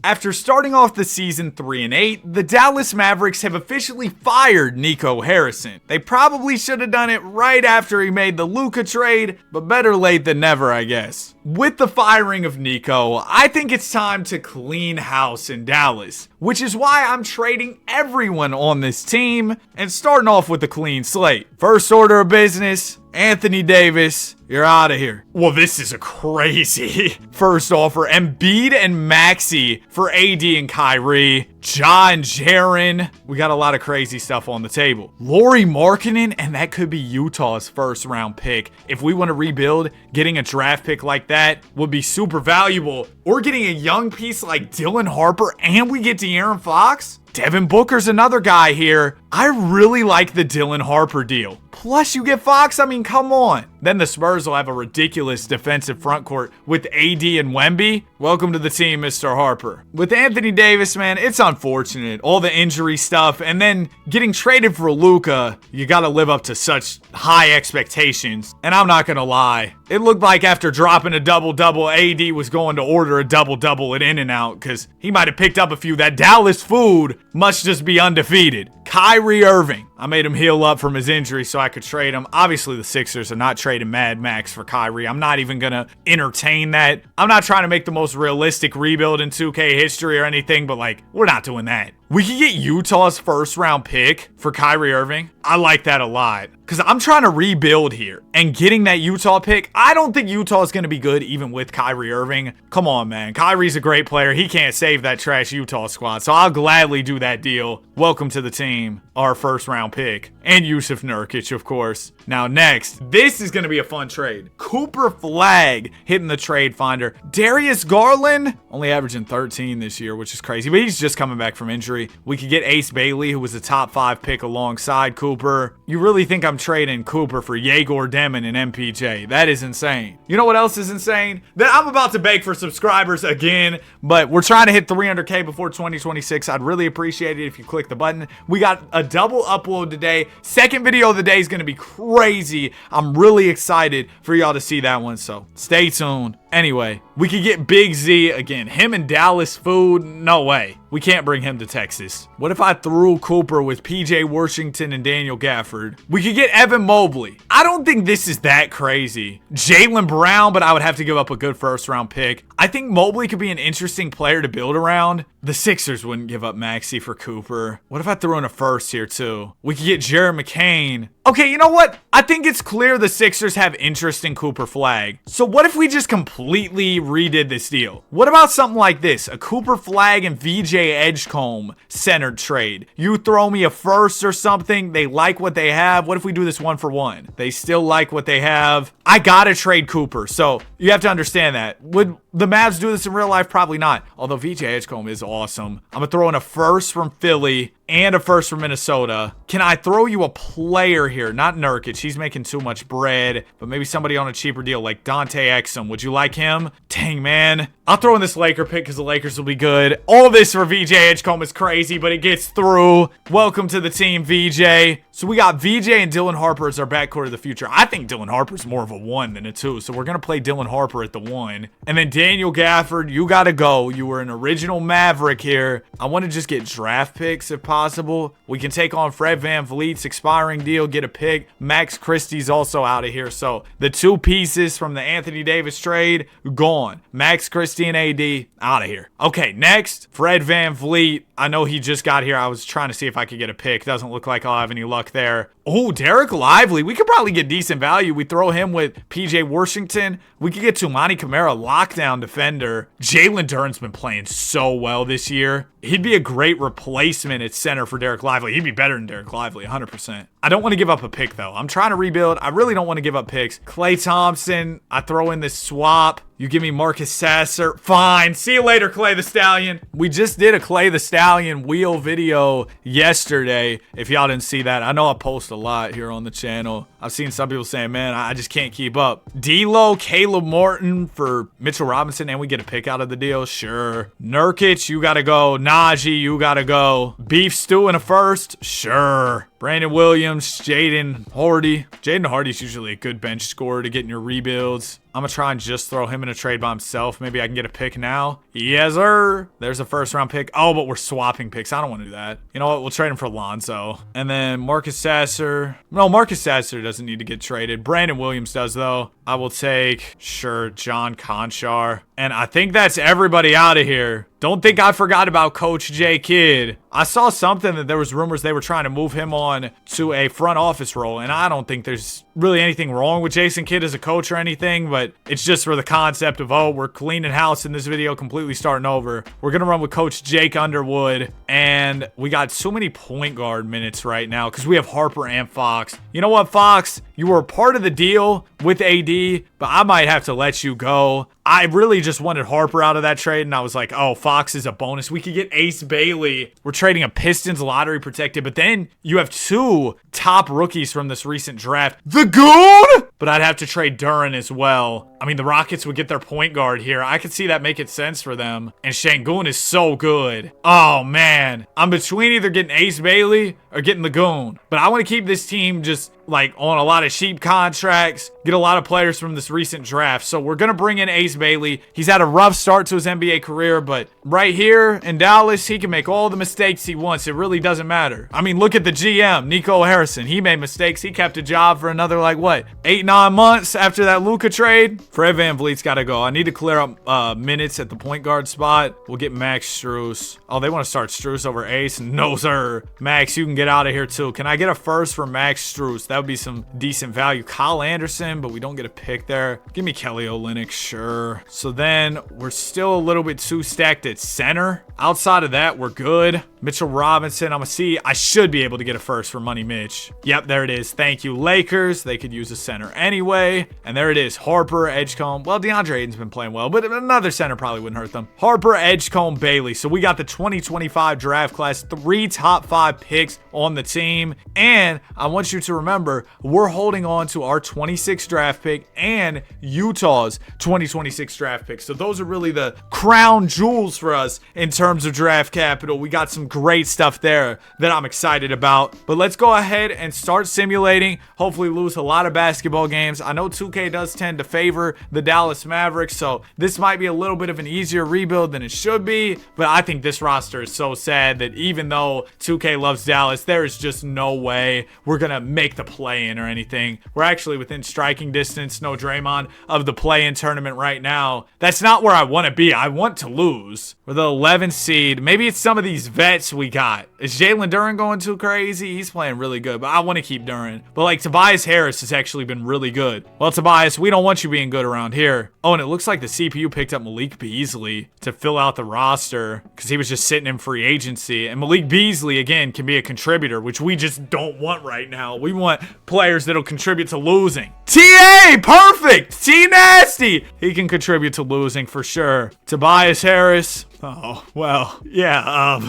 After starting off the season 3-8, the Dallas Mavericks have officially fired Nico Harrison. They probably should have done it right after he made the Luka trade, but better late than never, I guess. With the firing of Nico, I think it's time to clean house in Dallas, which is why I'm trading everyone on this team and starting off with a clean slate. First order of business, Anthony Davis, you're out of here. Well, this is a crazy first offer. Embiid and Maxey for AD and Kyrie. Ja and Jaren. We got a lot of crazy stuff on the table. Lauri Markkanen, and that could be Utah's first round pick. If we want to rebuild, getting a draft pick like that would be super valuable. Or getting a young piece like Dylan Harper and we get De'Aaron Fox. Devin Booker's another guy here. I really like the Dylan Harper deal. Plus you get Fox, I mean, come on. Then the Spurs will have a ridiculous defensive front court with AD and Wemby. Welcome to the team, Mr. Harper. With Anthony Davis, man, it's unfortunate. All the injury stuff and then getting traded for Luka, you gotta live up to such high expectations. And I'm not gonna lie, it looked like after dropping a double-double, AD was going to order a double-double at In-N-Out because he might have picked up a few. That Dallas food must just be undefeated. Kyrie Irving. I made him heal up from his injury so I could trade him. Obviously, the Sixers are not trading Mad Max for Kyrie. I'm not even going to entertain that. I'm not trying to make the most realistic rebuild in 2K history or anything, but like, we're not doing that. We could get Utah's first round pick for Kyrie Irving. I like that a lot because I'm trying to rebuild here and getting that Utah pick. I don't think Utah is going to be good even with Kyrie Irving. Come on, man. Kyrie's a great player. He can't save that trash Utah squad. So I'll gladly do that deal. Welcome to the team. Our first round pick. And Yusuf Nurkic, of course. Now next, this is going to be a fun trade. Cooper Flag hitting the trade finder. Darius Garland only averaging 13 this year, which is crazy, but he's just coming back from injury. We could get Ace Bailey, who was a top 5 pick alongside Cooper. You really think I'm trading Cooper for Yegor Demon and MPJ? That is insane. You know what else is insane? That I'm about to beg for subscribers again, but we're trying to hit 300K before 2026. I'd really appreciate it if you click the button. We got a double upload today. Second video of the day is going to be crazy. I'm really excited for y'all to see that one, so stay tuned. Anyway, we could get Big Z again. Him and Dallas food? No way. We can't bring him to Texas. What if I threw Cooper with PJ Washington and Daniel Gafford? We could get Evan Mobley. I don't think this is that crazy. Jaylen Brown, but I would have to give up a good first round pick. I think Mobley could be an interesting player to build around. The Sixers wouldn't give up Maxey for Cooper. What if I threw in a first here too? We could get Jared McCain. Okay, you know what? I think it's clear the Sixers have interest in Cooper Flag. So what if we just completely redid this deal? What about something like this? A Cooper Flag and VJ Edgecombe centered trade. You throw me a first or something. They like what they have. What if we do this 1-for-1? They still like what they have. I gotta trade Cooper. So you have to understand that. Would the Mavs do this in real life? Probably not. Although VJ Edgecombe is awesome. I'm gonna throw in a first from Philly and a first from Minnesota. Can I throw you a player here? Not Nurkic. He's making too much bread. But maybe somebody on a cheaper deal like Dante Exum. Would you like him? Dang, man. I'll throw in this Laker pick because the Lakers will be good. All this for VJ Edgecombe is crazy, but it gets through. Welcome to the team, VJ. So we got VJ and Dylan Harper as our backcourt of the future. I think Dylan Harper's more of a 1 than a 2. So we're going to play Dylan Harper at the 1. And then Daniel Gafford, you got to go. You were an original Maverick here. I want to just get draft picks if possible. We can take on Fred VanVleet's expiring deal, get a pick. Max Christie's also out of here. So the 2 pieces from the Anthony Davis trade, gone. Max Christie and AD, out of here. Okay, next, Fred VanVleet. I know he just got here. I was trying to see if I could get a pick. Doesn't look like I'll have any luck there. Oh, Derek Lively. We could probably get decent value. We throw him with PJ Washington. We could get Tumani Kamara, lockdown defender. Jalen Duren's been playing so well this year. He'd be a great replacement at center for Derek Lively. He'd be better than Derek Lively, 100%. I don't want to give up a pick, though. I'm trying to rebuild. I really don't want to give up picks. Klay Thompson. I throw in this swap. You give me Marcus Sasser. Fine. See you later, Klay the Stallion. We just did a Klay the Stallion wheel video yesterday. If y'all didn't see that, I know I post a lot here on the channel. I've seen some people saying, man, I just can't keep up. D'Lo, Caleb Martin for Mitchell Robinson, and we get a pick out of the deal. Sure. Nurkic, you got to go. Najee, you got to go. Beef stew in a first. Sure. Brandon Williams, Jaden Hardy. Jaden Hardy's usually a good bench scorer to get in your rebuilds. I'm going to try and just throw him in a trade by himself. Maybe I can get a pick now. Yes, sir. There's a first round pick. Oh, but we're swapping picks. I don't want to do that. You know what? We'll trade him for Lonzo. And then Marcus Sasser. No, Marcus Sasser doesn't need to get traded. Brandon Williams does, though. I will take, sure, John Conchar. And I think that's everybody out of here. Don't think I forgot about Coach J. Kidd. I saw something that there was rumors they were trying to move him on to a front office role. And I don't think there's really anything wrong with Jason Kidd as a coach or anything, but it's just for the concept of, oh, we're cleaning house in this video, completely starting over. We're going to run with Coach Jake Underwood, and we got so many point guard minutes right now because we have Harper and Fox. You know what, Fox? You were part of the deal with AD, but I might have to let you go. I really just wanted Harper out of that trade, and I was like, oh, Fox is a bonus. We could get Ace Bailey. We're trading a Pistons lottery protected, but then you have two top rookies from this recent draft. The Goon! But I'd have to trade Duran as well. I mean, the Rockets would get their point guard here. I could see that making sense for them. And Şengün is so good. Oh, man. I'm between either getting Ace Bailey or getting the Goon. But I want to keep this team just like on a lot of cheap contracts, get a lot of players from this recent draft. So we're going to bring in Ace Bailey. He's had a rough start to his NBA career, but right here in Dallas, he can make all the mistakes he wants. It really doesn't matter. I mean, look at the GM, Nico Harrison. He made mistakes. He kept a job for another, like, what, 8-9 months after that Luka trade? Fred VanVleet's got to go. I need to clear up minutes at the point guard spot. We'll get Max Strus. Oh, they want to start Strus over Ace? No, sir. Max, you can get out of here, too. Can I get a first for Max Strus? That would be some decent value. Kyle Anderson, but we don't get a pick there. Give me Kelly Olynyk, sure. So then we're still a little bit too stacked at center. Outside of that, we're good. Mitchell Robinson, I'm gonna see. I should be able to get a first for Money Mitch. Yep, there it is. Thank you, Lakers. They could use a center anyway. And there it is. Harper, Edgecombe. Well, DeAndre Ayton's been playing well, but another center probably wouldn't hurt them. Harper, Edgecombe, Bailey. So we got the 2025 draft class, 3 top 5 picks on the team. And I want you to remember, we're holding on to our 26th draft pick and Utah's 2026 draft pick. So those are really the crown jewels for us in terms of draft capital. We got some great stuff there that I'm excited about. But let's go ahead and start simulating. Hopefully lose a lot of basketball games. I know 2K does tend to favor the Dallas Mavericks, so this might be a little bit of an easier rebuild than it should be. But I think this roster is so sad that even though 2K loves Dallas, there is just no way we're going to make the play-in or anything. We're actually within striking distance, no Draymond, of the play-in tournament right now. That's not where I want to be. I want to lose. We're the 11th seed. Maybe it's some of these vets we got. Is Jalen Duran going too crazy? He's playing really good, but I want to keep Duran. But like Tobias Harris has actually been really good. Well, Tobias, we don't want you being good around here. Oh, and it looks like the CPU picked up Malik Beasley to fill out the roster because he was just sitting in free agency. And Malik Beasley, again, can be a contributor, which we just don't want right now. We want players that'll contribute to losing. TA, perfect. T Nasty. He can contribute to losing for sure. Tobias Harris. Oh, well, yeah,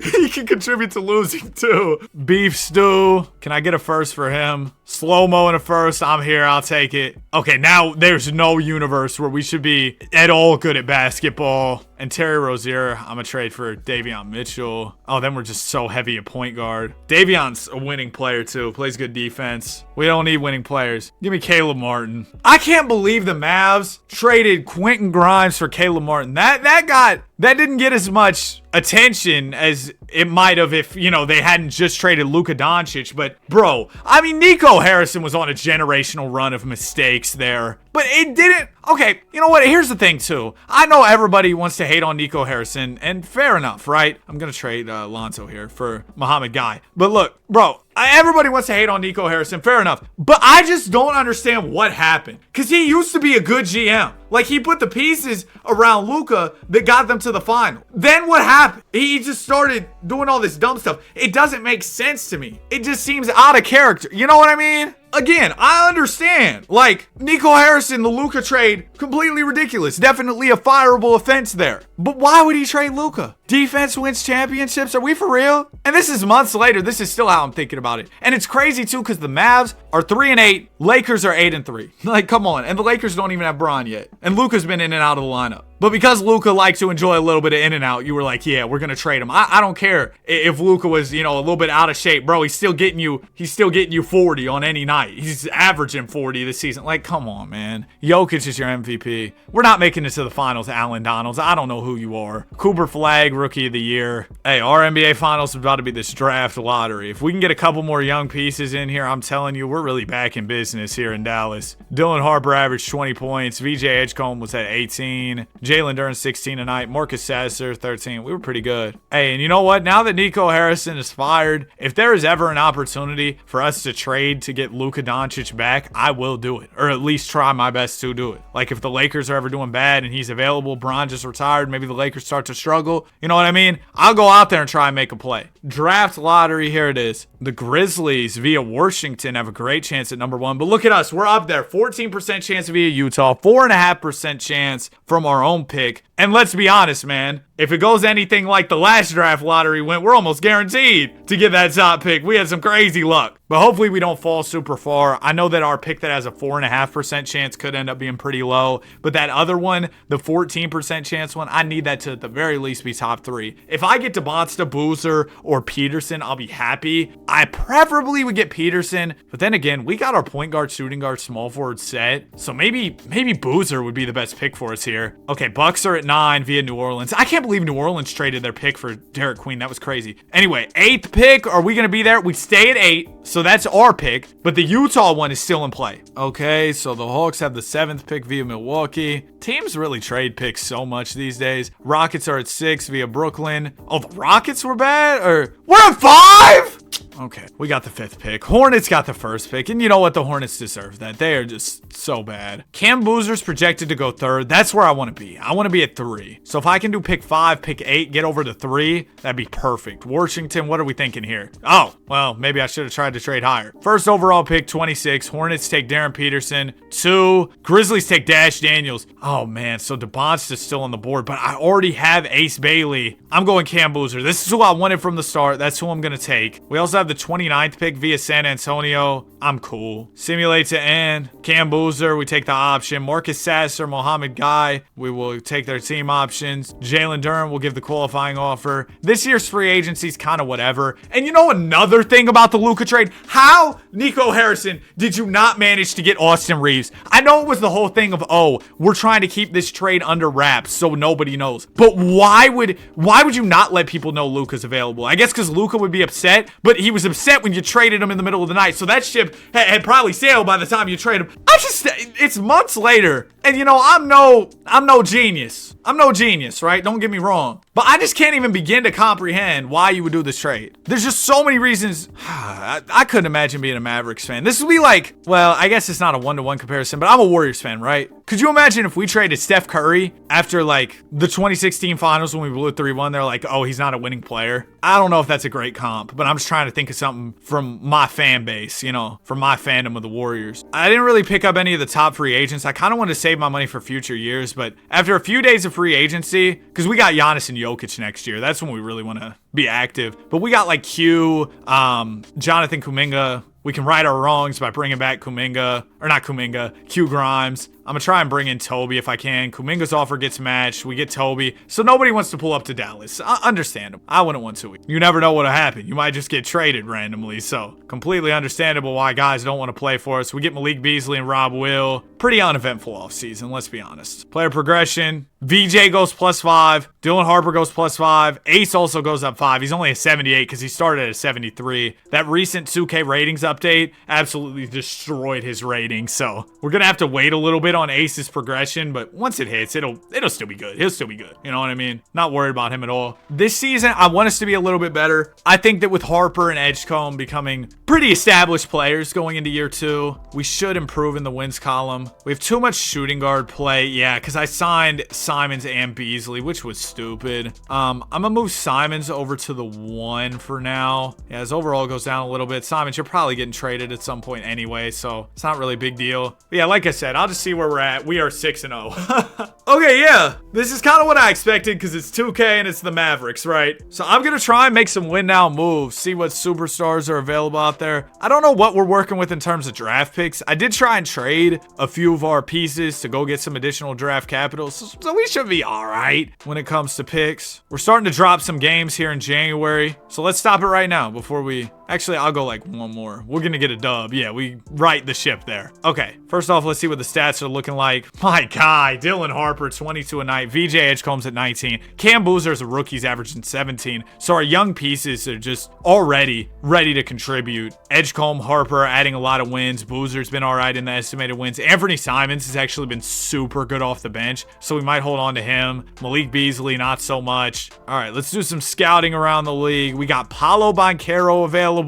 he can contribute to losing too. Beef Stew. Can I get a first for him? Slow-mo in a first. I'm here. I'll take it. Okay, now there's no universe where we should be at all good at basketball. And Terry Rozier, I'm going to trade for Davion Mitchell. Oh, then we're just so heavy at point guard. Davion's a winning player too. Plays good defense. We don't need winning players. Give me Caleb Martin. I can't believe the Mavs traded Quentin Grimes for Caleb Martin. That didn't get as much attention as it might have if, you know, they hadn't just traded Luka Doncic. But, bro, I mean, Nico Harrison was on a generational run of mistakes there. But it didn't. Okay, you know what? Here's the thing, too. I know everybody wants to hate on Nico Harrison, and fair enough, right? I'm going to trade Lonzo here for Muhammad Guy. But look, bro, everybody wants to hate on Nico Harrison, fair enough. But I just don't understand what happened. Because he used to be a good GM. Like, he put the pieces around Luka that got them to the final. Then what happened? He just started doing all this dumb stuff. It doesn't make sense to me. It just seems out of character. You know what I mean? Again, I understand. Like, Nico Harrison, the Luka trade, completely ridiculous. Definitely a fireable offense there. But why would he trade Luka? Defense wins championships? Are we for real? And this is months later. This is still how I'm thinking about it. And it's crazy too, because the Mavs are 3-8. Lakers are 8-3. Like, come on. And the Lakers don't even have Bron yet. And Luka's been in and out of the lineup. But because Luka likes to enjoy a little bit of in and out, you were like, yeah, we're going to trade him. I don't care if Luka was, you know, a little bit out of shape. Bro, he's still getting you 40 on any night. He's averaging 40 this season. Like, come on, man. Jokic is your MVP. We're not making it to the finals, Alan Donalds. I don't know who you are. Cooper Flag, Rookie of the Year. Hey, our NBA Finals is about to be this draft lottery. If we can get a couple more young pieces in here, I'm telling you, we're really back in business here in Dallas. Dylan Harper averaged 20 points. VJ Edgecombe was at 18. Jalen Duren 16 tonight. Marcus Sasser 13. We were pretty good. Hey, and you know what? Now that Nico Harrison is fired, if there is ever an opportunity for us to trade to get Luka Doncic back, I will do it. Or at least try my best to do it. Like if the Lakers are ever doing bad and he's available, Bron just retired, maybe the Lakers start to struggle. You know what I mean? I'll go out there and try and make a play. Draft lottery, here it is. The Grizzlies via Washington have a great chance at number 1. But look at us. We're up there. 14% chance via Utah. 4.5% chance from our own pick. And let's be honest, man. If it goes anything like the last draft lottery went, we're almost guaranteed to get that top pick. We had some crazy luck. But hopefully we don't fall super far. I know that our pick that has a 4.5% chance could end up being pretty low. But that other one, the 14% chance one, I need that to at the very least be top 3. If I get Devonta Boozer or Peterson, I'll be happy. I preferably would get Peterson. But then again, we got our point guard, shooting guard, small forward set. So maybe Boozer would be the best pick for us here. Okay, Bucks are at 9 via New Orleans. I can't believe New Orleans traded their pick for Derek Queen. That was crazy. Anyway, 8th pick. Are we going to be there? We stay at 8. So that's our pick. But the Utah one is still in play. Okay, so the Hawks have the 7th pick via Milwaukee. Teams really trade picks so much these days. Rockets are at 6 via Brooklyn. Oh, the Rockets were bad? Or we're at 5? Okay, we got the 5th pick. Hornets got the 1st pick. And you know what? The Hornets deserve that. They are just so bad. Cam Boozer's projected to go 3rd. That's where I want to be. I want to be at 3. So if I can do pick 5, pick 8, get over to 3, that'd be perfect. Washington, what are we thinking here? Oh, well, maybe I should have tried to trade higher. 1st overall pick, 26. Hornets take Darren Peterson. 2. Grizzlies take Dash Daniels. Oh, man. So DeBon's still on the board, but I already have Ace Bailey. I'm going Cam Boozer. This is who I wanted from the start. That's who I'm going to take. We also have the 29th pick via San Antonio. I'm cool. Simulate to end. Cam Boozer, we take the option. Marcus Sasser, Mohamed Guy, we will take their team options. Jalen Duren will give the qualifying offer. This year's free agency is kind of whatever. And you know another thing about the Luka trade? How, Nico Harrison, did you not manage to get Austin Reeves? I know it was the whole thing of, oh, we're trying to keep this trade under wraps so nobody knows. But why would you not let people know Luka's available? I guess because Luka would be upset, but he was upset when you traded him in the middle of the night. So that ship had probably sailed by the time you trade him. It's months later. And you know, I'm no genius. I'm no genius, right? Don't get me wrong. But I just can't even begin to comprehend why you would do this trade. There's just so many reasons. I couldn't imagine being a Mavericks fan. This would be like, well, I guess it's not a 1-to-1 comparison, but I'm a Warriors fan, right? Could you imagine if we traded Steph Curry after like the 2016 finals when we blew 3-1? They're like, oh, he's not a winning player. I don't know if that's a great comp, but I'm just trying to think of something from my fan base, you know, from my fandom of the Warriors. I didn't really pick up any of the top free agents. I kind of wanted to save my money for future years, but after a few days of free agency, because we got Giannis and Jokic next year, that's when we really want to be active. But we got like Q, Jonathan Kuminga. We can right our wrongs by bringing back Kuminga, or not Kuminga, Q Grimes. I'm going to try and bring in Toby if I can. Kuminga's offer gets matched. We get Toby. So nobody wants to pull up to Dallas. Understandable. I wouldn't want to. You never know what'll happen. You might just get traded randomly. So completely understandable why guys don't want to play for us. We get Malik Beasley and Rob Will. Pretty uneventful offseason, let's be honest. Player progression. VJ goes +5. Dylan Harper goes +5. Ace also goes up 5. He's only a 78 because he started at a 73. That recent 2K ratings update absolutely destroyed his rating. So we're going to have to wait a little bit on Ace's progression, but once it hits, it'll still be good. He'll still be good. You know what I mean? Not worried about him at all. This season, I want us to be a little bit better. I think that with Harper and Edgecombe becoming pretty established players going into year 2, we should improve in the wins column. We have too much shooting guard play. Yeah, because I signed Simons and Beasley, which was stupid. I'm gonna move Simons over to the 1 for now. Yeah, his overall goes down a little bit. Simons, you're probably getting traded at some point anyway, so it's not really a big deal. But yeah, like I said, I'll just see where we're at. We are 6-0. Okay, yeah. This is kind of what I expected because it's 2K and it's the Mavericks, right? So I'm going to try and make some win now moves, see what superstars are available out there. I don't know what we're working with in terms of draft picks. I did try and trade a few of our pieces to go get some additional draft capital, so we should be all right when it comes to picks. We're starting to drop some games here in January, so let's stop it right now before we... Actually, I'll go like one more. We're going to get a dub. Yeah, we right the ship there. Okay, first off, let's see what the stats are looking like. My guy, Dylan Harper, 22 a night. VJ Edgecomb's at 19. Cam Boozer's a rookie's averaging 17. So our young pieces are just already ready to contribute. Edgecomb, Harper adding a lot of wins. Boozer's been all right in the estimated wins. Anthony Simons has actually been super good off the bench, so we might hold on to him. Malik Beasley, not so much. All right, let's do some scouting around the league. We got Paolo Banchero available.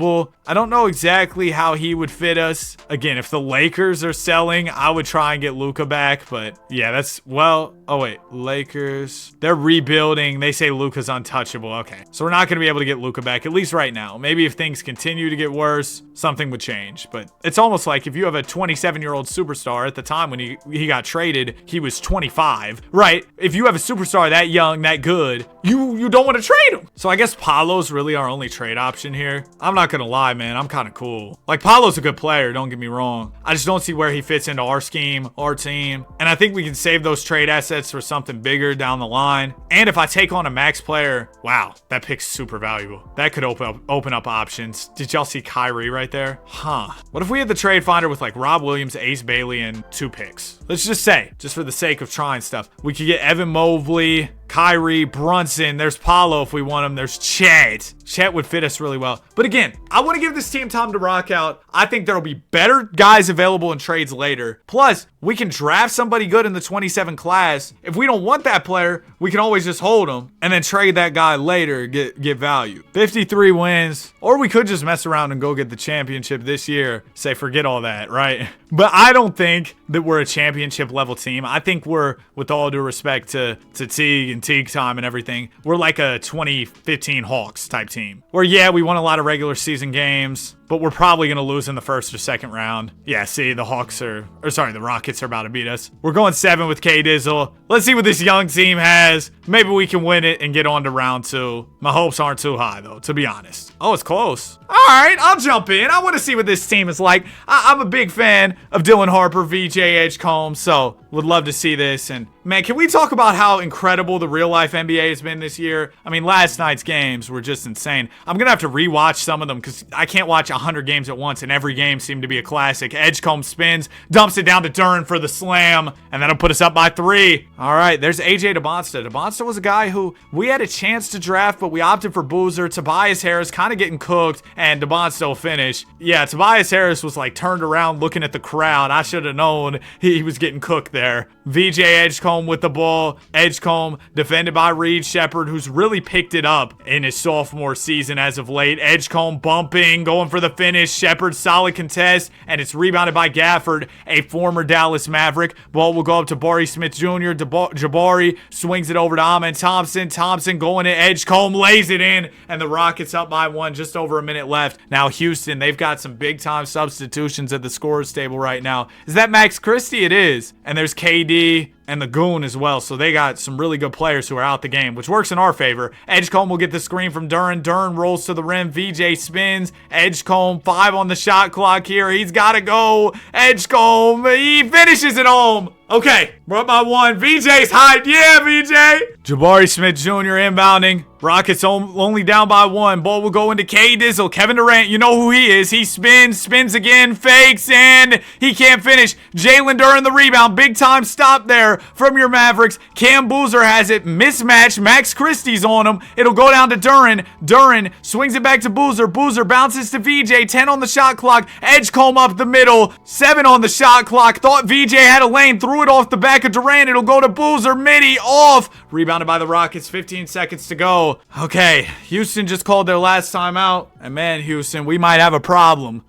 I don't know exactly how he would fit us. Again, if the Lakers are selling, I would try and get Luka back, but yeah, that's, well, oh wait, Lakers, they're rebuilding. They say Luka's untouchable. Okay, so we're not going to be able to get Luka back, at least right now. Maybe if things continue to get worse, something would change, but it's almost like if you have a 27-year-old superstar, at the time when he got traded, he was 25, right? If you have a superstar that young, that good, you don't want to trade him. So I guess Paolo's really our only trade option here. I'm not gonna lie, man, I'm kind of cool. Like, Paolo's a good player, don't get me wrong. I just don't see where he fits into our scheme, our team. And I think we can save those trade assets for something bigger down the line. And if I take on a max player, wow, that pick's super valuable. That could open up options. Did y'all see Kyrie right there? Huh. What if we had the trade finder with like Rob Williams, Ace Bailey, and 2 picks? Let's just say, just for the sake of trying stuff, we could get Evan Mobley, Kyrie, Brunson, there's Paolo if we want him, there's Chet. Chet would fit us really well. But again, I want to give this team time to rock out. I think there'll be better guys available in trades later. Plus, we can draft somebody good in the 27 class. If we don't want that player, we can always just hold him and then trade that guy later, get value. 53 wins, or we could just mess around and go get the championship this year. Say, forget all that, right? But I don't think that we're a championship level team. I think we're, with all due respect to Teague and Teague time and everything, we're like a 2015 Hawks type team. Where, yeah, we won a lot of regular season games, but we're probably going to lose in the first or second round. Yeah, see, the Rockets are about to beat us. We're going 7 with K-Dizzle. Let's see what this young team has. Maybe we can win it and get on to round 2. My hopes aren't too high, though, to be honest. Oh, it's close. All right, I'll jump in. I want to see what this team is like. I'm a big fan of Dylan Harper, VJ Edgecomb, so would love to see this. And, man, can we talk about how incredible the real-life NBA has been this year? I mean, last night's games were just insane. I'm going to have to rewatch some of them because I can't watch 100 games at once, and every game seemed to be a classic. Edgecomb spins, dumps it down to Duren for the slam, and that'll put us up by 3. All right, there's AJ DeBonsta. DeBonsta was a guy who we had a chance to draft, but we opted for Boozer. Tobias Harris kind of getting cooked, and DeBonsta will finish. Yeah, Tobias Harris was like turned around looking at the crowd. I should have known he was getting cooked there. VJ Edgecomb with the ball. Edgecomb defended by Reed Shepherd, who's really picked it up in his sophomore season as of late. Edgecomb bumping, going for the finish. Shepherd, solid contest, and it's rebounded by Gafford, a former Dallas Maverick. Ball will go up to Jabari Smith Jr. Jabari swings it over to Amen Thompson. Thompson going to Edgecomb, lays it in, and the Rockets up by 1, just over a minute left. Now Houston, they've got some big-time substitutions at the scorers table right now. Is that Max Christie? It is. And there's KD and the Goon as well. So they got some really good players who are out the game, which works in our favor. Edgecomb will get the screen from Duren. Duren rolls to the rim. VJ spins. Edgecomb, 5 on the shot clock here. He's got to go. Edgecomb, he finishes it home. Okay, we're up by 1. VJ's hyped. Yeah, VJ. Jabari Smith Jr. inbounding. Rockets only down by 1. Ball will go into K-Dizzle. Kevin Durant, you know who he is. He spins again, fakes, and he can't finish. Jalen Duren the rebound. Big time stop there from your Mavericks. Cam Boozer has it. Mismatch. Max Christie's on him. It'll go down to Duren. Duren swings it back to Boozer. Boozer bounces to VJ. 10 on the shot clock. Edgecomb up the middle. 7 on the shot clock. Thought VJ had a lane. Threw it off the back of Durant. It'll go to Boozer. Midi off. Rebounded by the Rockets. 15 seconds to go. Okay, Houston just called their last time out. And man, Houston, we might have a problem.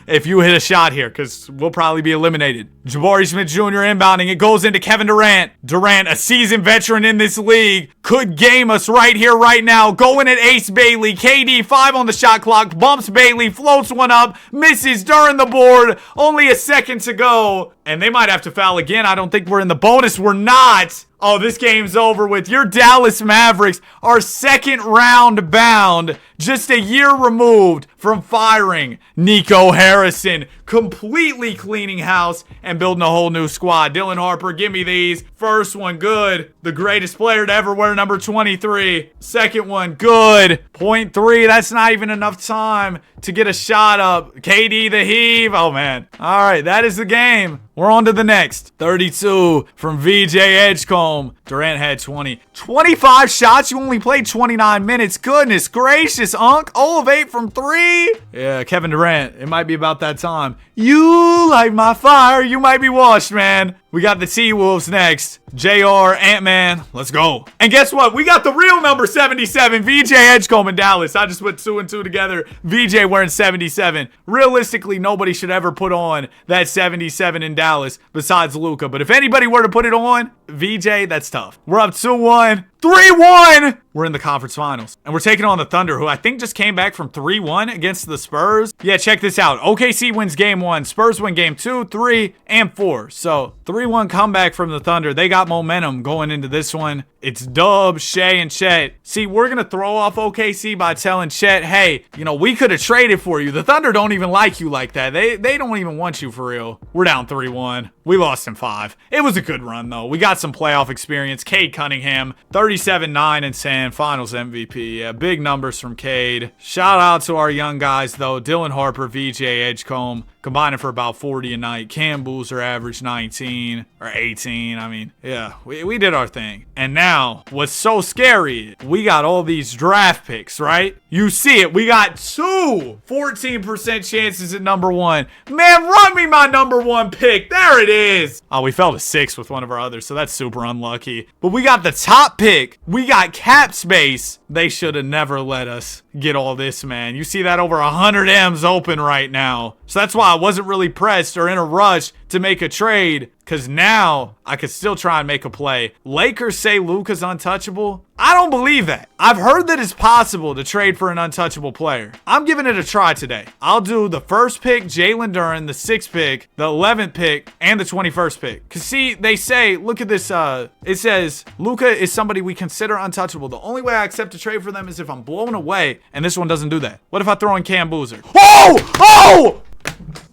if you hit a shot here, because we'll probably be eliminated. Jabari Smith Jr. inbounding. It goes into Kevin Durant. Durant, a seasoned veteran in this league, could game us right here, right now. Going at Ace Bailey. KD, 5 on the shot clock. Bumps Bailey, floats one up, misses during the board. Only a second to go. And they might have to foul again. I don't think we're in the bonus. We're not. Oh, this game's over with. Your Dallas Mavericks are second round bound, just a year removed from firing Nico Harrison, completely cleaning house and building a whole new squad. Dylan Harper, give me these. First one, good. The greatest player to ever wear number 23. Second one, good. Point 3, that's not even enough time to get a shot up. KD the heave. Oh, man. All right, that is the game. We're on to the next. 32 from VJ Edgecombe. Durant had 20. 25 shots. You only played 29 minutes. Goodness gracious, Unc. 0 of 8 from 3. Yeah, Kevin Durant. It might be about that time. You light my fire. You might be washed, man. We got the T-Wolves next. JR, Ant-Man, let's go. And guess what? We got the real number 77, VJ Edgecombe in Dallas. I just put 2 and 2 together. VJ wearing 77. Realistically, nobody should ever put on that 77 in Dallas besides Luka. But if anybody were to put it on, VJ, that's tough. We're up 2-1. 3-1! We're in the conference finals. And we're taking on the Thunder, who I think just came back from 3-1 against the Spurs. Yeah, check this out. OKC wins game 1. Spurs win game 2, 3, and 4. So, 3-1 comeback from the Thunder. They got momentum going into this one. It's Dub, Shea, and Chet. See, we're going to throw off OKC by telling Chet, hey, you know, we could have traded for you. The Thunder don't even like you like that. They don't even want you for real. We're down 3-1. We lost in 5. It was a good run, though. We got some playoff experience. Cade Cunningham, 37, 9, and 10. Finals MVP. Yeah, big numbers from Cade. Shout out to our young guys, though. Dylan Harper, VJ Edgecombe, combining for about 40 a night. Cam Boozer averaged 19 or 18. I mean, yeah, we did our thing. And now, what's so scary, we got all these draft picks, right? You see it. We got 2 14% chances at number 1. Man, run me my number 1 pick. There it is. Oh, we fell to 6 with one of our others, so that's super unlucky. But we got the top pick. We got cap space. They should have never let us get all this, man. You see that over 100 M's open right now. So that's why I wasn't really pressed or in a rush to make a trade, because now I could still try and make a play. Lakers say Luka's untouchable. I don't believe that. I've heard that it's possible to trade for an untouchable player. I'm giving it a try today. I'll do the first pick, Jalen Duren, the 6th pick, the 11th pick, and the 21st pick. Because see, they say, look at this. It says, Luka is somebody we consider untouchable. The only way I accept a trade for them is if I'm blown away, and this one doesn't do that. What if I throw in Cam Boozer? Oh!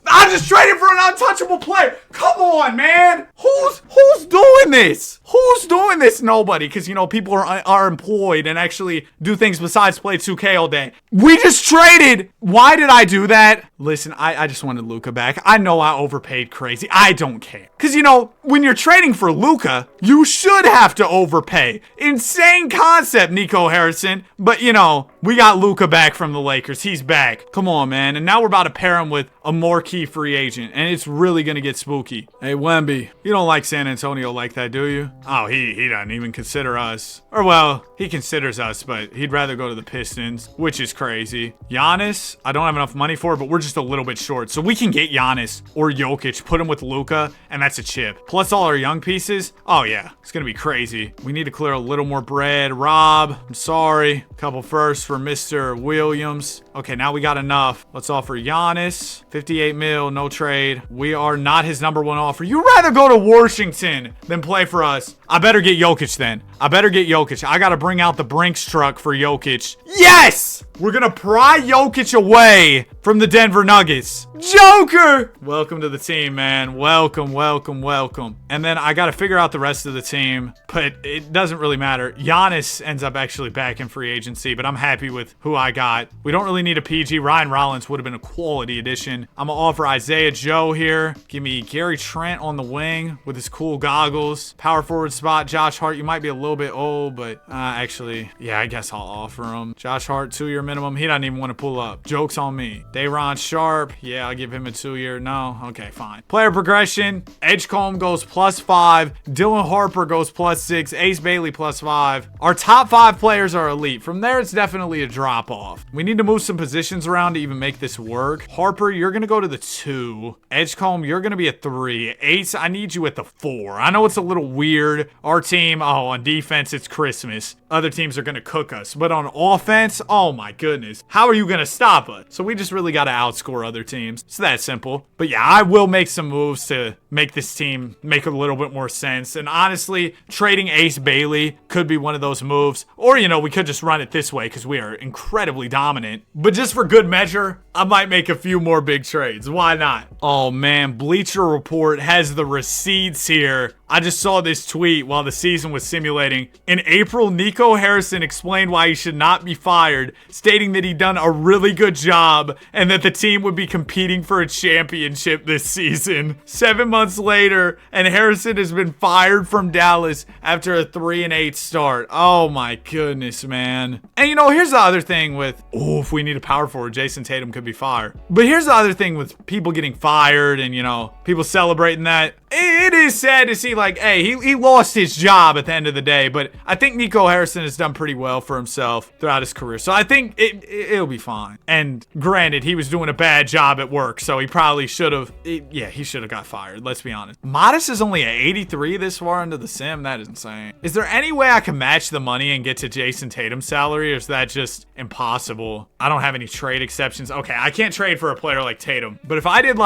I just traded for an untouchable player. Come on, man. Who's doing this? Who's doing this? Nobody, because, you know, people are employed and actually do things besides play 2K all day. We just traded. Why did I do that? Listen, I just wanted Luka back. I know I overpaid crazy. I don't care. Because, you know, when you're trading for Luka, you should have to overpay. Insane concept, Nico Harrison. But, you know, we got Luka back from the Lakers. He's back. Come on, man. And now we're about to pair him with a marquee free agent. And it's really going to get spooky. Hey, Wemby, you don't like San Antonio like that, do you? Oh, he doesn't even consider us. Or, well, he considers us, but he'd rather go to the Pistons, which is crazy. Giannis, I don't have enough money for, but we're just a little bit short. So we can get Giannis or Jokic, put him with Luka, and that's a chip. Plus all our young pieces. Oh, yeah. It's going to be crazy. We need to clear a little more bread. Rob, I'm sorry. Couple firsts for Mr. Williams. Okay, now we got enough. Let's offer Giannis. 58 mil, no trade. We are not his number 1 offer. You'd rather go to Washington than play for us. I better get Jokic then. I better get Jokic. I got to bring out the Brinks truck for Jokic. Yes! We're going to pry Jokic away from the Denver Nuggets. Joker! Welcome to the team, man. Welcome, welcome, welcome. And then I got to figure out the rest of the team, but it doesn't really matter. Giannis ends up actually back in free agency, but I'm happy with who I got. We don't really need a PG. Ryan Rollins would have been a quality addition. I'm going to offer Isaiah Joe here. Give me Gary Trent on the wing with his cool goggles. Power forward spot. Josh Hart, you might be a little bit old, but actually, yeah, I guess I'll offer him. Josh Hart, 2-year minimum. He doesn't even want to pull up. Joke's on me. Day'Ron Sharp. Yeah, I'll give him a 2-year. No? Okay, fine. Player progression. Edgecombe goes +5. Dylan Harper goes +6. Ace Bailey +5. Our top 5 players are elite. From there, it's definitely a drop off. We need to move some positions around to even make this work. Harper, you're going to go to the 2. Edgecombe, you're going to be a 3. Ace, I need you at the 4. I know it's a little weird. Our team, on defense, it's Christmas. Other teams are going to cook us. But on offense, oh my goodness. How are you going to stop us? So we just really got to outscore other teams. It's that simple. But yeah, I will make some moves to make this team make a little bit more sense. And honestly, trading Ace Bailey could be one of those moves. Or, we could just run it this way because we are incredibly dominant. But just for good measure, I might make a few more big trades. Why not? Oh man, Bleacher Report has the receipts here. I just saw this tweet while the season was simulating. In April, Nico Harrison explained why he should not be fired, stating that he'd done a really good job and that the team would be competing for a championship this season. 7 months later, and Harrison has been fired from Dallas after a 3-8 start. Oh my goodness, man. And here's the other thing with, if we need a power forward, Jason Tatum could be fired. But here's the other thing with people getting fired and, people celebrating that. It is sad to see, he lost his job at the end of the day, but I think Nico Harrison has done pretty well for himself throughout his career. So I think it'll be fine. And granted, he was doing a bad job at work, so he probably should have, he should have got fired. Let's be honest. Modest is only at 83 this far into the sim. That is insane. Is there any way I can match the money and get to Jason Tatum's salary, or is that just impossible? I don't have any trade exceptions. Okay, I can't trade for a player like Tatum, but if I did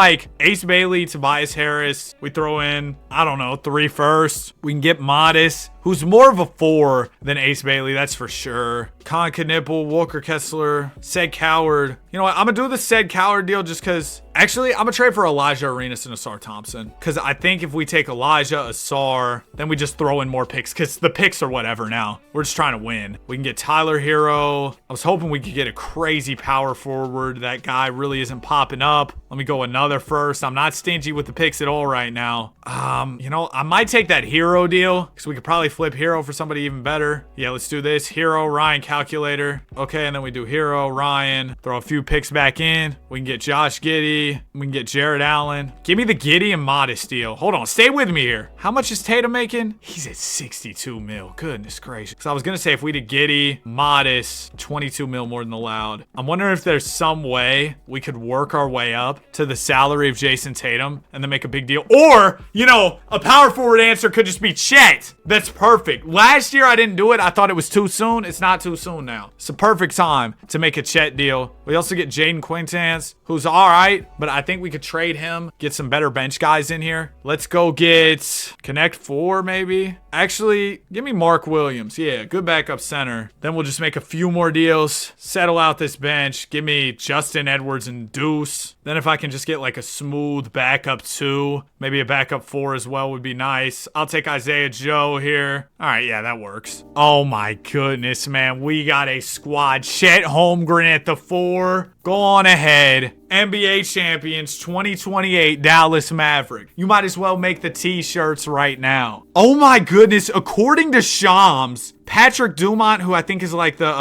Ace Bailey, Tobias Harris, we throw in, I don't know, 3 firsts. We can get Modest, who's more of a 4 than Ace Bailey, that's for sure. Con Knipple, Walker Kessler, Ced Coward. You know what? I'm going to do the Ced Coward deal just because... Actually, I'm going to trade for Elijah Arenas and Asar Thompson. Because I think if we take Elijah, Asar, then we just throw in more picks. Because the picks are whatever now. We're just trying to win. We can get Tyler Hero. I was hoping we could get a crazy power forward. That guy really isn't popping up. Let me go another first. I'm not stingy with the picks at all right now. I might take that Hero deal. Because we could probably flip Hero for somebody even better. Yeah, let's do this. Hero, Ryan, Calculator. Okay, and then we do Hero, Ryan. Throw a few picks back in. We can get Josh Giddey. We can get Jared Allen. Give me the Giddey and Modest deal. Hold on. Stay with me here. How much is Tatum making? He's at 62 mil. Goodness gracious. Because I was going to say if we did Giddey, Modest, 22 mil more than allowed. I'm wondering if there's some way we could work our way up to the salary of Jason Tatum and then make a big deal. Or, a power forward answer could just be Chet. That's perfect. Last year I didn't do it. I thought it was too soon. It's not too soon now. It's a perfect time to make a Chet deal. We also get Jaden Quintance, who's all right, but I think we could trade him, get some better bench guys in here. Let's go get Connect 4 maybe. Actually, give me Mark Williams. Yeah, good backup center. Then we'll just make a few more deals, settle out this bench. Give me Justin Edwards and Deuce. Then if I can just get a smooth backup 2, maybe a backup 4 as well would be nice. I'll take Isaiah Joe here. All right, yeah, that works. Oh my goodness, man. We got a squad. Chet Holmgren at the 4. Go on ahead. NBA champions 2028 Dallas Maverick. You might as well make the t-shirts right now. Oh my goodness. According to Shams, Patrick Dumont, who I think is he's the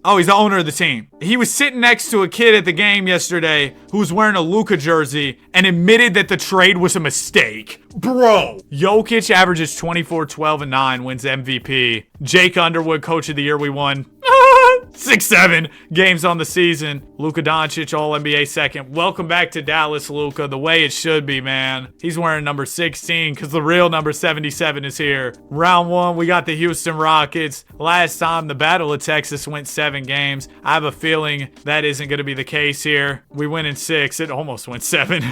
owner of the team. He was sitting next to a kid at the game yesterday who was wearing a Luka jersey and admitted that the trade was a mistake. Bro. Jokic averages 24, 12, and 9, wins MVP. Jake Underwood, Coach of the Year, we won 6-7 games on the season. Luka Doncic, All-NBA second. Welcome back to Dallas, Luka. The way it should be, man. He's wearing number 16 because the real number 77 is here. Round 1, we got the Houston Rockets. Last time, the Battle of Texas went 7 games. I have a feeling that isn't going to be the case here. We win in 6. It almost went 7.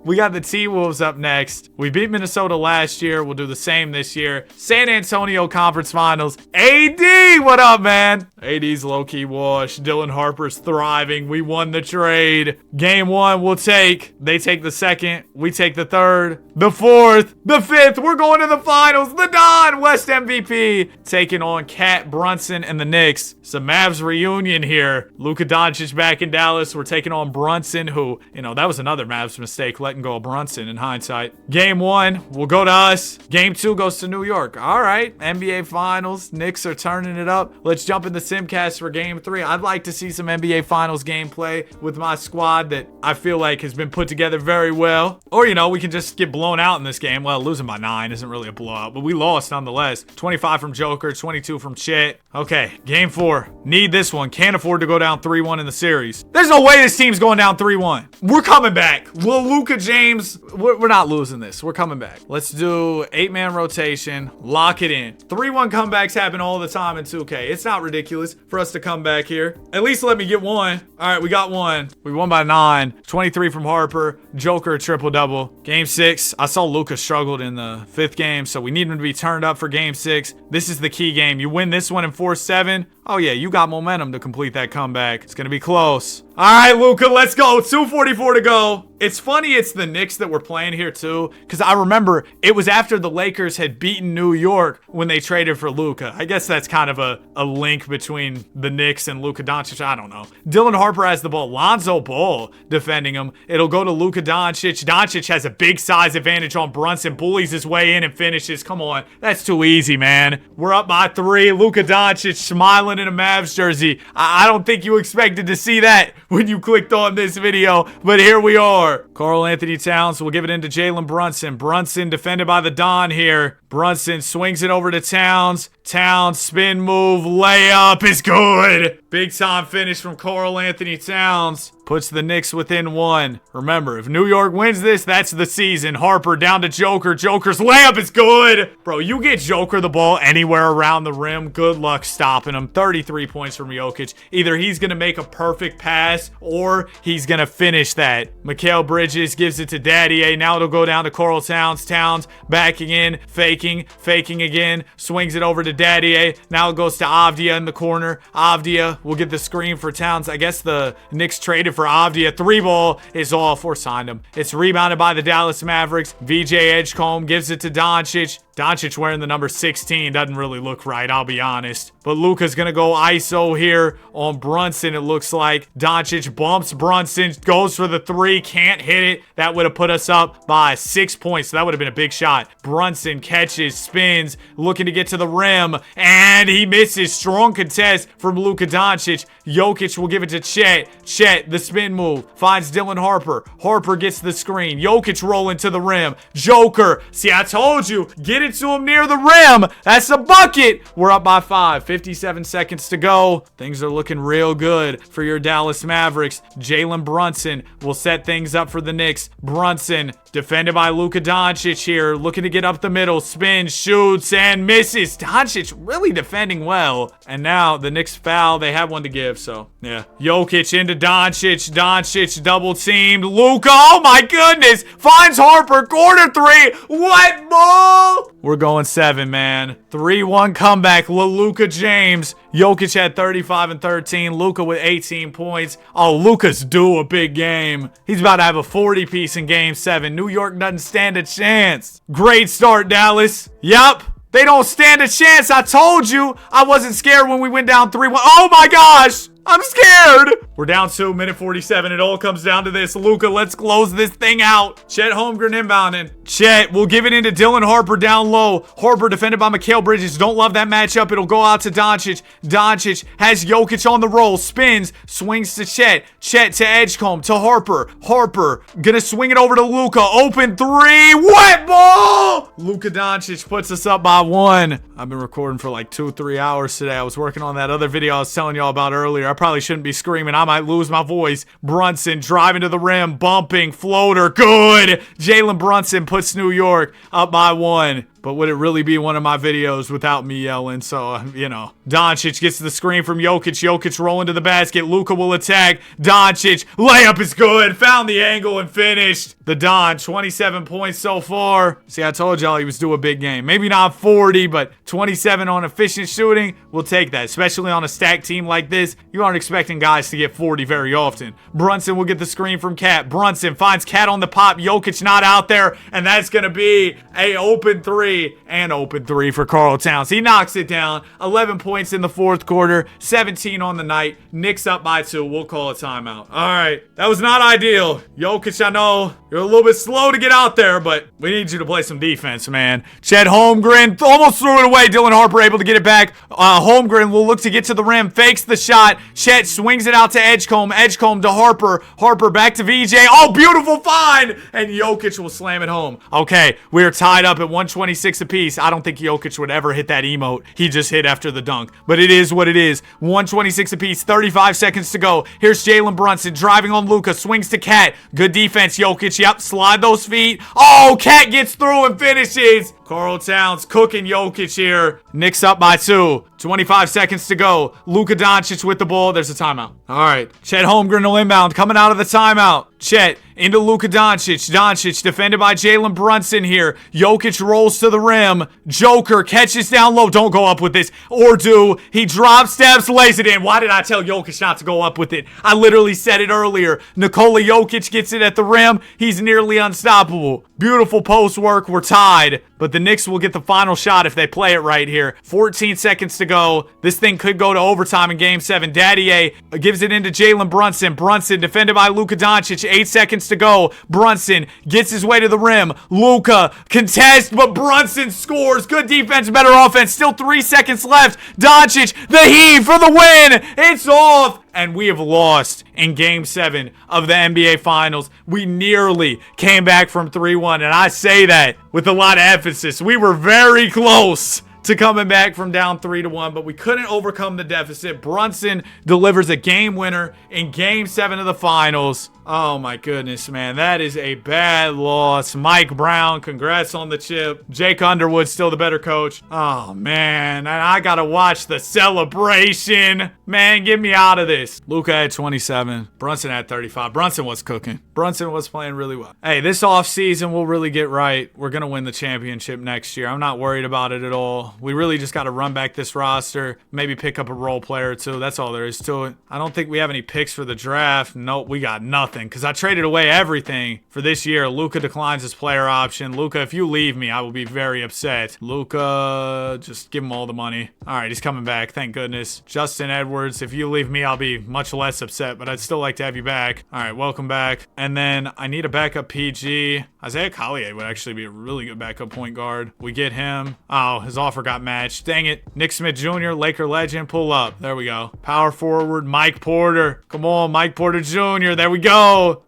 We got the T-Wolves up next. We beat Minnesota last year. We'll do the same this year. San Antonio Conference Finals. AD, what up, man? AD's low-key wash. Dylan Harper's thriving. We won the trade. Game 1, we'll take. They take the 2nd. We take the 3rd. The 4th. The 5th. We're going to the finals. The Don West MVP taking on Cat Brunson and the Knicks. It's a Mavs reunion here. Luka Doncic back in Dallas. We're taking on Brunson, who, that was another Mavs mistake, letting go of Brunson in hindsight. Game 1 will go to us. Game 2 goes to New York. All right. NBA Finals. Knicks are turning it up. Let's jump in the Simcast. We're game 3. I'd like to see some NBA Finals gameplay with my squad that I feel like has been put together very well. Or, you know, we can just get blown out in this game. Well, losing by 9 isn't really a blowout, but we lost nonetheless. 25 from Joker, 22 from Chet. Okay, game 4. Need this one. Can't afford to go down 3-1 in the series. There's no way this team's going down 3-1. We're coming back. Lil Luka James, we're not losing this. We're coming back. Let's do 8-man rotation. Lock it in. 3-1 comebacks happen all the time in 2K. It's not ridiculous for us to come back here. At least let me get one. All right, we got one. We won by 9. 23 from Harper. Joker, triple-double. Game 6. I saw Luka struggled in the 5th game, so we need him to be turned up for game 6. This is the key game. You win this one in 4-7. Oh, yeah, you got momentum to complete that comeback. It's going to be close. All right, Luka, let's go. 2:44 to go. It's funny it's the Knicks that we're playing here, too, because I remember it was after the Lakers had beaten New York when they traded for Luka. I guess that's kind of a link between the Knicks and Luka Doncic. I don't know. Dylan Harper has the ball. Lonzo Ball defending him. It'll go to Luka Doncic. Doncic has a big size advantage on Brunson. Bullies his way in and finishes. Come on. That's too easy, man. We're up by 3. Luka Doncic smiling in a Mavs jersey. I don't think you expected to see that when you clicked on this video, but here we are. Karl Anthony Towns will give it into Jalen Brunson. Brunson defended by the Don here. Brunson swings it over to Towns. Towns spin move, layup is good. Big time finish from Karl Anthony Towns. Puts the Knicks within 1. Remember, if New York wins this, that's the season. Harper down to Joker. Joker's layup is good. Bro, you get Joker the ball anywhere around the rim. Good luck stopping him. 33 points from Jokic. Either he's going to make a perfect pass or he's going to finish that. Mikal Bridges gives it to Daddy A. Now it'll go down to Karl Towns. Towns backing in, faking again. Swings it over to Daddy A. Now it goes to Avdia in the corner. Avdia will get the screen for Towns. I guess the Knicks traded for Avdia. 3-ball is off or signed him. It's rebounded by the Dallas Mavericks. VJ Edgecombe gives it to Doncic. Doncic wearing the number 16 doesn't really look right, I'll be honest. But Luka's gonna go ISO here on Brunson, it looks like. Doncic bumps Brunson, goes for the 3, can't hit it. That would have put us up by 6 points, so that would have been a big shot. Brunson catches, spins, looking to get to the rim, and he misses. Strong contest from Luka Doncic. Jokic will give it to Chet. Chet, the spin move, finds Dylan Harper. Harper gets the screen. Jokic rolling to the rim. Joker, see, I told you, get it to him near the rim. That's a bucket. We're up by 5. 57 seconds to go. Things are looking real good for your Dallas Mavericks. Jalen Brunson will set things up for the Knicks. Brunson, defended by Luka Doncic here, looking to get up the middle. Spins, shoots, and misses. Doncic really defending well. And now the Knicks foul. They have one to give, so yeah. Jokic into Doncic. Doncic double teamed. Luka, oh my goodness. Finds Harper, corner 3. What ball? We're going 7, man. 3-1 comeback. Luka James. Jokic had 35 and 13. Luka with 18 points. Oh, Luka's due a big game. He's about to have a 40 piece in game 7. New York doesn't stand a chance. Great start, Dallas. Yup. They don't stand a chance. I told you. I wasn't scared when we went down 3-1. Oh my gosh. I'm scared. We're down 2, minute 47. It all comes down to this. Luka, let's close this thing out. Chet Holmgren inbounding. Chet will give it into Dylan Harper down low. Harper defended by Mikal Bridges. Don't love that matchup. It'll go out to Doncic. Doncic has Jokic on the roll. Spins. Swings to Chet. Chet to Edgecombe. To Harper. Harper gonna swing it over to Luka. Open 3. Wet ball! Luka Doncic puts us up by 1. I've been recording for like 2-3 hours today. I was working on that other video I was telling y'all about earlier. I probably shouldn't be screaming. I might lose my voice. Brunson driving to the rim. Bumping. Floater. Good. Jalen Brunson puts New York up by 1. But would it really be one of my videos without me yelling? So, you know. Doncic gets the screen from Jokic. Jokic rolling to the basket. Luka will attack. Doncic. Layup is good. Found the angle and finished. The Don, 27 points so far. See, I told y'all he was due a big game. Maybe not 40, but 27 on efficient shooting. We'll take that, especially on a stacked team like this. You aren't expecting guys to get 40 very often. Brunson will get the screen from Cat. Brunson finds Cat on the pop. Jokic not out there, and that's going to be a open 3. And open 3 for Karl Towns. He knocks it down. 11 points in the 4th quarter. 17 on the night. Knicks up by 2. We'll call a timeout. All right. That was not ideal. Jokic, I know You're a little bit slow to get out there, but we need you to play some defense, man. Chet Holmgren almost threw it away. Dylan Harper able to get it back. Holmgren will look to get to the rim, fakes the shot. Chet swings it out to Edgecombe. Edgecombe to Harper. Harper back to VJ. Oh, beautiful find! And Jokic will slam it home. Okay, we're tied up at 126 apiece. I don't think Jokic would ever hit that emote he just hit after the dunk, but it is what it is. 126 apiece, 35 seconds to go. Here's Jalen Brunson driving on Luka, swings to Cat. Good defense, Jokic. Yep, slide those feet. Oh, Cat gets through and finishes. Karl Towns cooking Jokic here. Knicks up by 2. 25 seconds to go. Luka Doncic with the ball. There's a timeout. All right. Chet Holmgren will inbound. Coming out of the timeout. Chet into Luka Doncic. Doncic defended by Jalen Brunson here. Jokic rolls to the rim. Joker catches down low. Don't go up with this. Or do. He drop steps, lays it in. Why did I tell Jokic not to go up with it? I literally said it earlier. Nikola Jokic gets it at the rim. He's nearly unstoppable. Beautiful post work. We're tied. But the Knicks will get the final shot if they play it right here. 14 seconds to go. This thing could go to overtime in Game 7. Daddy A gives it into Jalen Brunson. Brunson defended by Luka Doncic. 8 seconds to go. Brunson gets his way to the rim. Luka contest, but Brunson scores. Good defense, better offense. Still 3 seconds left. Doncic, the heave for the win. It's off. And we have lost in Game 7 of the NBA Finals. We nearly came back from 3-1. And I say that with a lot of emphasis. We were very close to coming back from down 3-1, but we couldn't overcome the deficit. Brunson delivers a game winner in Game 7 of the Finals. Oh my goodness, man. That is a bad loss. Mike Brown, congrats on the chip. Jake Underwood, still the better coach. Oh man, and I gotta watch the celebration. Man, get me out of this. Luka had 27. Brunson had 35. Brunson was cooking. Brunson was playing really well. Hey, this offseason we'll really get right. We're gonna win the championship next year. I'm not worried about it at all. We really just gotta run back this roster. Maybe pick up a role player or two. That's all there is to it. I don't think we have any picks for the draft. Nope, we got nothing. Because I traded away everything for this year. Luka declines his player option. Luka, if you leave me, I will be very upset. Luka, just give him all the money. All right, he's coming back. Thank goodness. Justin Edwards, if you leave me, I'll be much less upset, but I'd still like to have you back. All right, welcome back. And then I need a backup PG. Isaiah Collier would actually be a really good backup point guard. We get him. Oh, his offer got matched. Dang it. Nick Smith Jr., Laker legend, pull up. There we go. Power forward, Mike Porter. Come on, Mike Porter Jr. There we go.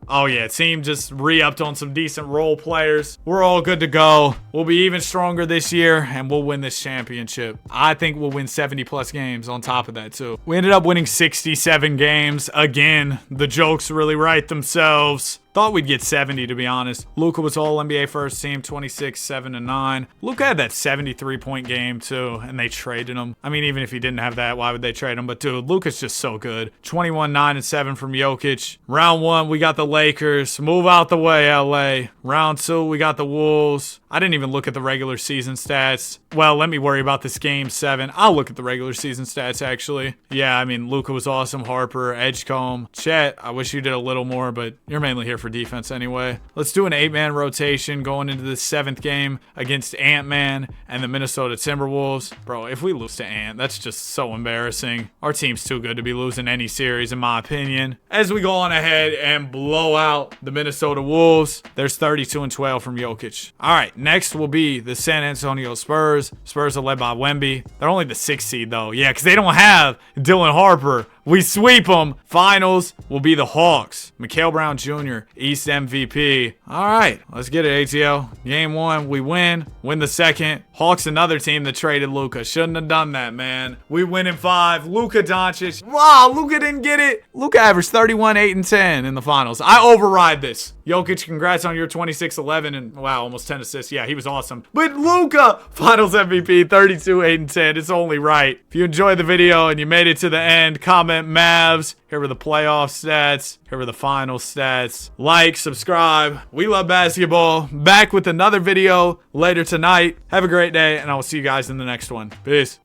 Oh yeah, team just re-upped on some decent role players. We're all good to go. We'll be even stronger this year, and we'll win this championship. I think we'll win 70 plus games on top of that too. We ended up winning 67 games. Again, the jokes really write themselves. Thought we'd get 70, to be honest. Luka was all NBA first team, 26, 7, and 9. Luka had that 73-point game, too, and they traded him. I mean, even if he didn't have that, why would they trade him? But, dude, Luka's just so good. 21, 9, and 7 from Jokic. Round 1, we got the Lakers. Move out the way, LA. Round 2, we got the Wolves. I didn't even look at the regular season stats. Well, let me worry about this Game 7. I'll look at the regular season stats, actually. Yeah, I mean, Luka was awesome. Harper, Edgecombe. Chet, I wish you did a little more, but you're mainly here for defense anyway. Let's do an 8-man rotation going into the 7th game against Ant-Man and the Minnesota Timberwolves. Bro, if we lose to Ant, that's just so embarrassing. Our team's too good to be losing any series, in my opinion. As we go on ahead and blow out the Minnesota Wolves, there's 32 and 12 from Jokic. All right, next will be the San Antonio Spurs. Spurs are led by Wemby. They're only the 6th seed, though. Yeah, because they don't have Dylan Harper. We sweep them. Finals will be the Hawks. Mikal Brown Jr., East MVP. All right, let's get it, ATL. Game 1, we win. Win the 2nd. Hawks, another team that traded Luka. Shouldn't have done that, man. We win in 5. Luka Doncic. Wow, Luka didn't get it. Luka averaged 31, 8, and 10 in the finals. I override this. Jokic, congrats on your 26, 11, and wow, almost 10 assists. Yeah, he was awesome. But Luka, finals MVP, 32, 8, and 10. It's only right. If you enjoyed the video and you made it to the end, comment Mavs. Here were the playoff stats. Here were the final stats. Like, subscribe. We love basketball. Back with another video later tonight. Have a great day, and I will see you guys in the next one. Peace.